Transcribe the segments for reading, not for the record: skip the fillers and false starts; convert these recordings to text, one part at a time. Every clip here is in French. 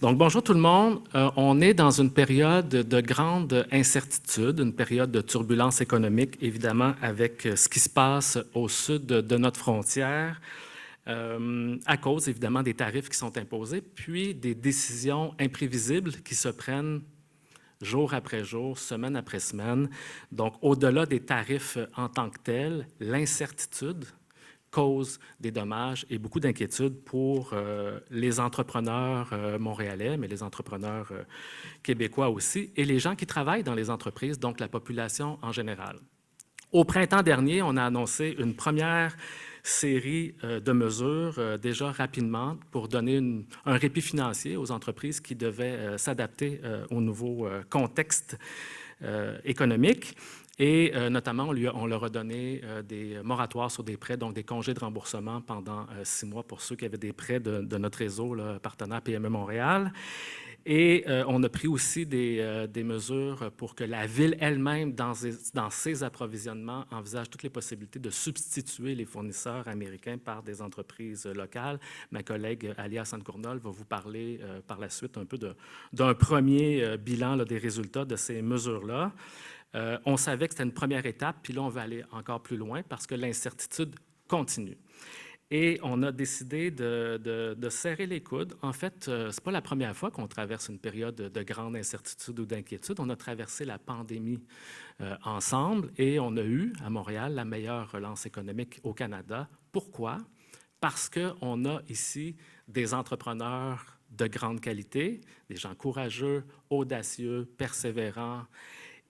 Donc, bonjour tout le monde. On est dans une période de grande incertitude, une période de turbulence économique, évidemment, avec ce qui se passe au sud de notre frontière, à cause, évidemment, des tarifs qui sont imposés, puis des décisions imprévisibles qui se prennent jour après jour, semaine après semaine. Donc, au-delà des tarifs en tant que tels, l'incertitude cause des dommages et beaucoup d'inquiétudes pour les entrepreneurs montréalais, mais les entrepreneurs québécois aussi, et les gens qui travaillent dans les entreprises, donc la population en général. Au printemps dernier, on a annoncé une première série de mesures déjà rapidement pour donner un répit financier aux entreprises qui devaient s'adapter au nouveau contexte économique. Et notamment, on leur a donné des moratoires sur des prêts, donc des congés de remboursement pendant 6 mois pour ceux qui avaient des prêts de notre réseau là, partenaire PME Montréal. Et on a pris aussi des mesures pour que la Ville elle-même, dans ses approvisionnements, envisage toutes les possibilités de substituer les fournisseurs américains par des entreprises locales. Ma collègue Alia Sancournol va vous parler par la suite un peu d'un premier bilan là, des résultats de ces mesures-là. On savait que c'était une première étape, puis là, on va aller encore plus loin parce que l'incertitude continue. Et on a décidé de serrer les coudes. En fait, ce n'est pas la première fois qu'on traverse une période de grande incertitude ou d'inquiétude. On a traversé la pandémie ensemble et on a eu, à Montréal, la meilleure relance économique au Canada. Pourquoi? Parce qu'on a ici des entrepreneurs de grande qualité, des gens courageux, audacieux, persévérants,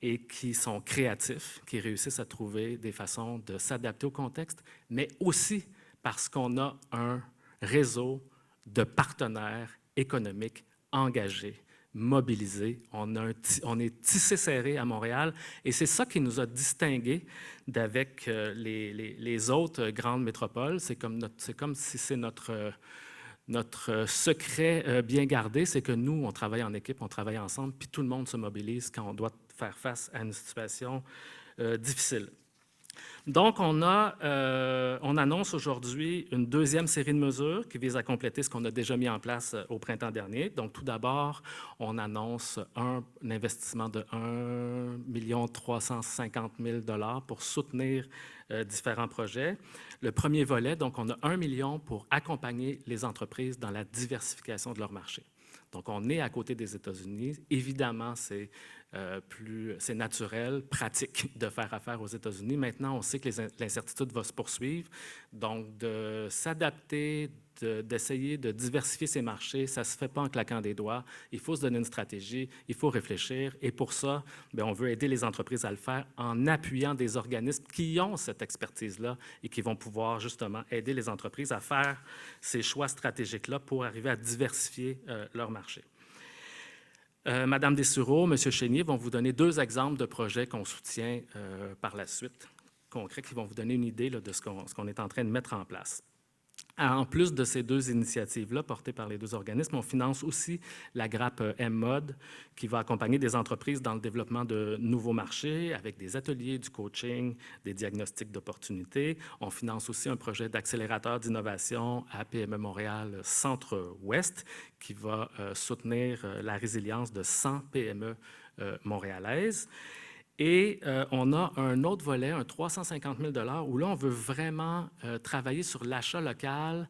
et qui sont créatifs, qui réussissent à trouver des façons de s'adapter au contexte, mais aussi parce qu'on a un réseau de partenaires économiques engagés, mobilisés. On est tissé serré à Montréal et c'est ça qui nous a distingués d'avec les autres grandes métropoles. C'est comme si c'est notre secret bien gardé, c'est que nous, on travaille en équipe, on travaille ensemble, puis tout le monde se mobilise quand on doit faire face à une situation difficile. Donc, on annonce aujourd'hui une deuxième série de mesures qui vise à compléter ce qu'on a déjà mis en place au printemps dernier. Donc, tout d'abord, on annonce un investissement de 1 350 000 $ pour soutenir différents projets. Le premier volet, donc, on a 1 million pour accompagner les entreprises dans la diversification de leur marché. Donc, on est à côté des États-Unis. Évidemment, c'est naturel, pratique de faire affaire aux États-Unis. Maintenant, on sait que l'incertitude va se poursuivre. Donc, de s'adapter, d'essayer de diversifier ses marchés, ça ne se fait pas en claquant des doigts. Il faut se donner une stratégie, il faut réfléchir. Et pour ça, bien, on veut aider les entreprises à le faire en appuyant des organismes qui ont cette expertise-là et qui vont pouvoir justement aider les entreprises à faire ces choix stratégiques-là pour arriver à diversifier leur marché. Madame Dessureau, Monsieur Chénier vont vous donner 2 exemples de projets qu'on soutient par la suite, concrets, qui vont vous donner une idée là, de ce qu'on est en train de mettre en place. En plus de ces 2 initiatives-là, portées par les 2 organismes, on finance aussi la grappe M-Mode, qui va accompagner des entreprises dans le développement de nouveaux marchés, avec des ateliers, du coaching, des diagnostics d'opportunités. On finance aussi un projet d'accélérateur d'innovation à PME Montréal Centre-Ouest, qui va soutenir la résilience de 100 PME montréalaises. Et on a un autre volet, un 350 000 $, où là, on veut vraiment travailler sur l'achat local.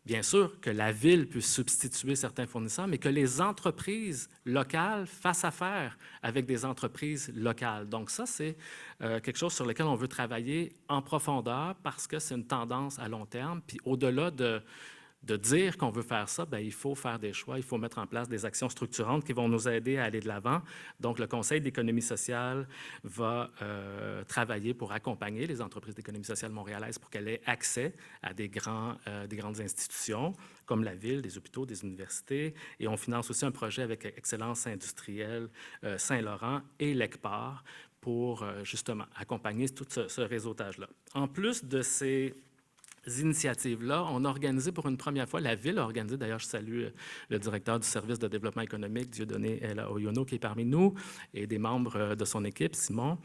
Bien sûr que la Ville puisse substituer certains fournisseurs, mais que les entreprises locales fassent affaire avec des entreprises locales. Donc ça, c'est quelque chose sur lequel on veut travailler en profondeur parce que c'est une tendance à long terme. Puis au-delà de dire qu'on veut faire ça, bien, il faut faire des choix, il faut mettre en place des actions structurantes qui vont nous aider à aller de l'avant. Donc, le Conseil d'économie sociale va travailler pour accompagner les entreprises d'économie sociale montréalaises pour qu'elles aient accès à des grandes institutions comme la Ville, des hôpitaux, des universités. Et on finance aussi un projet avec Excellence industrielle Saint-Laurent et l'ECPAR pour justement accompagner tout ce réseautage-là. En plus de ces initiatives-là, on a organisé pour une première fois, la Ville a organisé, d'ailleurs je salue le directeur du service de développement économique, Dieudonné Oyono, qui est parmi nous, et des membres de son équipe, Simon.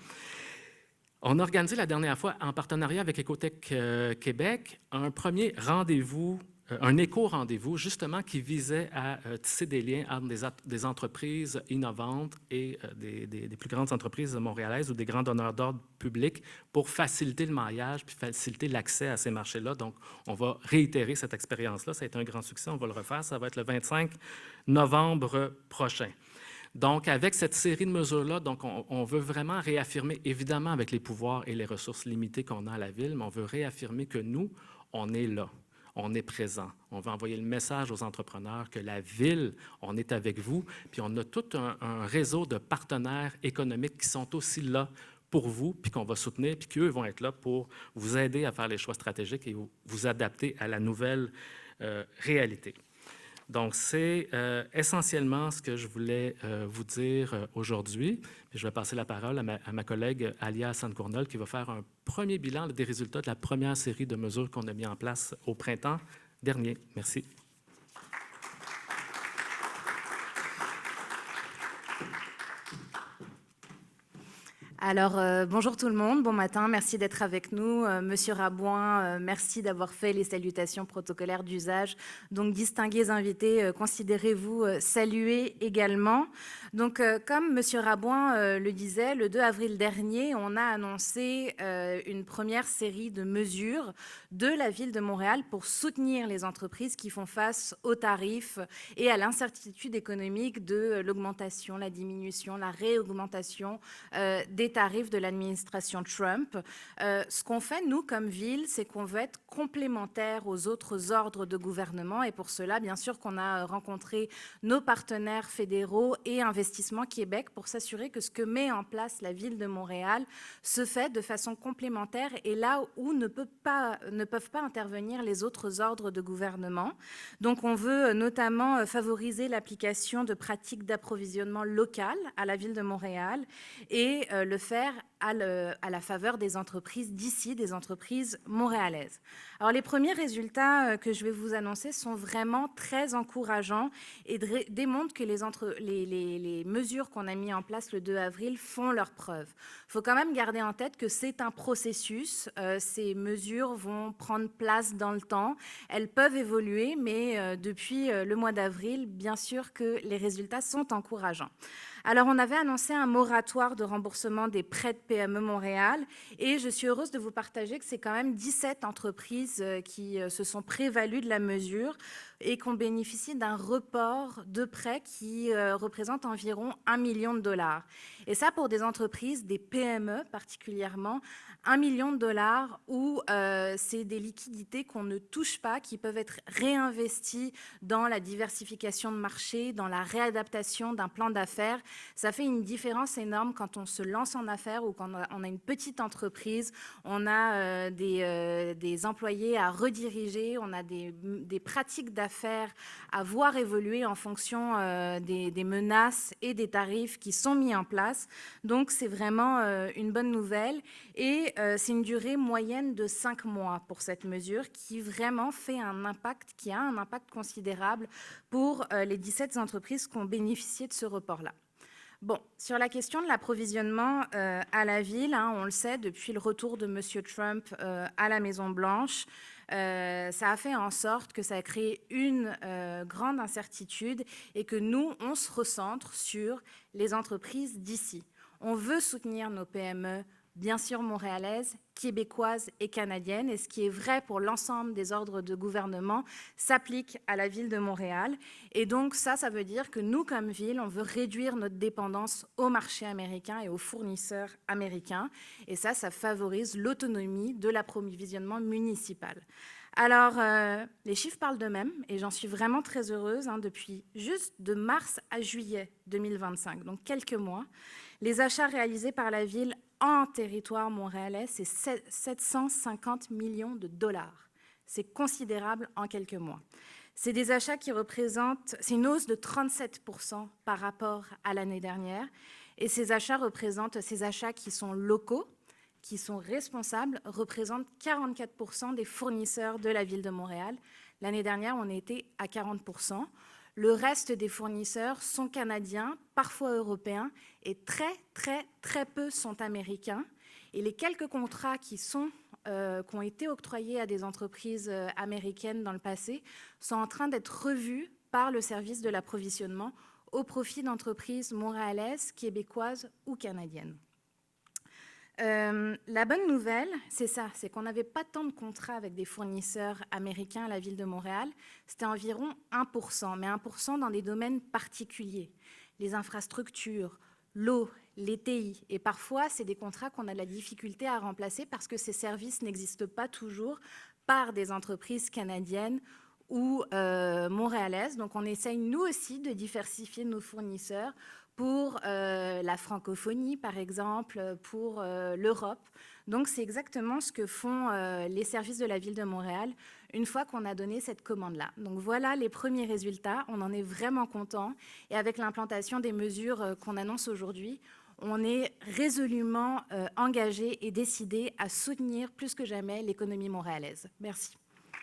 On a organisé la dernière fois, en partenariat avec Écotech Québec, un premier rendez-vous un éco-rendez-vous, justement, qui visait à tisser des liens entre des entreprises innovantes et des plus grandes entreprises montréalaises ou des grands donneurs d'ordre publics pour faciliter le maillage puis faciliter l'accès à ces marchés-là. Donc, on va réitérer cette expérience-là. Ça a été un grand succès. On va le refaire. Ça va être le 25 novembre prochain. Donc, avec cette série de mesures-là, donc on veut vraiment réaffirmer, évidemment avec les pouvoirs et les ressources limitées qu'on a à la Ville, mais on veut réaffirmer que nous, on est là, on est présent. On veut envoyer le message aux entrepreneurs que la Ville, on est avec vous, puis on a tout un réseau de partenaires économiques qui sont aussi là pour vous, puis qu'on va soutenir, puis qu'eux vont être là pour vous aider à faire les choix stratégiques et vous adapter à la nouvelle réalité. Donc, c'est essentiellement ce que je voulais vous dire aujourd'hui. Puis je vais passer la parole à ma collègue Alia Hassan-Cournol qui va faire un premier bilan des résultats de la première série de mesures qu'on a mis en place au printemps dernier. Merci. Alors, bonjour tout le monde, bon matin, merci d'être avec nous. Monsieur Rabouin, merci d'avoir fait les salutations protocolaires d'usage. Donc, distingués invités, considérez-vous salués également. Donc, comme Monsieur Rabouin le disait, le 2 avril dernier, on a annoncé une première série de mesures de la Ville de Montréal pour soutenir les entreprises qui font face aux tarifs et à l'incertitude économique de l'augmentation, la diminution, la réaugmentation des tarifs de l'administration Trump. Ce qu'on fait, nous, comme ville, c'est qu'on veut être complémentaire aux autres ordres de gouvernement et pour cela, bien sûr, qu'on a rencontré nos partenaires fédéraux et Investissement Québec pour s'assurer que ce que met en place la Ville de Montréal se fait de façon complémentaire et là où ne peuvent pas intervenir les autres ordres de gouvernement. Donc, on veut notamment favoriser l'application de pratiques d'approvisionnement locales à la Ville de Montréal et le faire à la faveur des entreprises d'ici, des entreprises montréalaises. Alors, les premiers résultats que je vais vous annoncer sont vraiment très encourageants et démontrent que les mesures qu'on a mises en place le 2 avril font leurs preuves. Il faut quand même garder en tête que c'est un processus. Ces mesures vont prendre place dans le temps. Elles peuvent évoluer, mais depuis le mois d'avril, bien sûr que les résultats sont encourageants. Alors, on avait annoncé un moratoire de remboursement des prêts de PME Montréal et je suis heureuse de vous partager que c'est quand même 17 entreprises qui se sont prévalues de la mesure et qu'on bénéficie d'un report de prêts qui représente environ 1 million de dollars. Et ça, pour des entreprises, des PME particulièrement, 1 million de dollars où c'est des liquidités qu'on ne touche pas, qui peuvent être réinvesties dans la diversification de marché, dans la réadaptation d'un plan d'affaires. Ça fait une différence énorme quand on se lance en affaires ou quand on a une petite entreprise, on a des employés à rediriger, on a des pratiques d'affaires à voir évoluer en fonction des menaces et des tarifs qui sont mis en place. Donc, c'est vraiment une bonne nouvelle et c'est une durée moyenne de 5 mois pour cette mesure qui vraiment fait un impact, qui a un impact considérable pour les 17 entreprises qui ont bénéficié de ce report-là. Bon, sur la question de l'approvisionnement à la ville, on le sait, depuis le retour de M. Trump à la Maison-Blanche, ça a fait en sorte que ça a créé une grande incertitude et que nous, on se recentre sur les entreprises d'ici. On veut soutenir nos PME, bien sûr montréalaises, québécoises et canadiennes. Et ce qui est vrai pour l'ensemble des ordres de gouvernement s'applique à la Ville de Montréal. Et donc ça veut dire que nous, comme ville, on veut réduire notre dépendance au marché américain et aux fournisseurs américains. Et ça favorise l'autonomie de l'approvisionnement municipal. Alors, les chiffres parlent d'eux-mêmes et j'en suis vraiment très heureuse. Depuis juste de mars à juillet 2025, donc quelques mois, les achats réalisés par la Ville en territoire montréalais, c'est 750 millions de dollars. C'est considérable en quelques mois. C'est des achats qui représentent, c'est une hausse de 37% par rapport à l'année dernière. Et ces achats qui sont locaux, qui sont responsables, représentent 44% des fournisseurs de la Ville de Montréal. L'année dernière, on était à 40%. Le reste des fournisseurs sont canadiens, parfois européens, et très peu sont américains. Et les quelques contrats qui sont qui ont été octroyés à des entreprises américaines dans le passé sont en train d'être revus par le service de l'approvisionnement au profit d'entreprises montréalaises, québécoises ou canadiennes. La bonne nouvelle, c'est ça, c'est qu'on n'avait pas tant de contrats avec des fournisseurs américains à la ville de Montréal, c'était environ 1%, mais 1% dans des domaines particuliers, les infrastructures, l'eau, les TI, et parfois c'est des contrats qu'on a de la difficulté à remplacer parce que ces services n'existent pas toujours par des entreprises canadiennes ou montréalaises. Donc on essaye nous aussi de diversifier nos fournisseurs pour la francophonie, par exemple, pour l'Europe. Donc, c'est exactement ce que font les services de la Ville de Montréal une fois qu'on a donné cette commande-là. Donc, voilà les premiers résultats. On en est vraiment content. Et avec l'implantation des mesures qu'on annonce aujourd'hui, on est résolument engagé et décidé à soutenir plus que jamais l'économie montréalaise. Merci.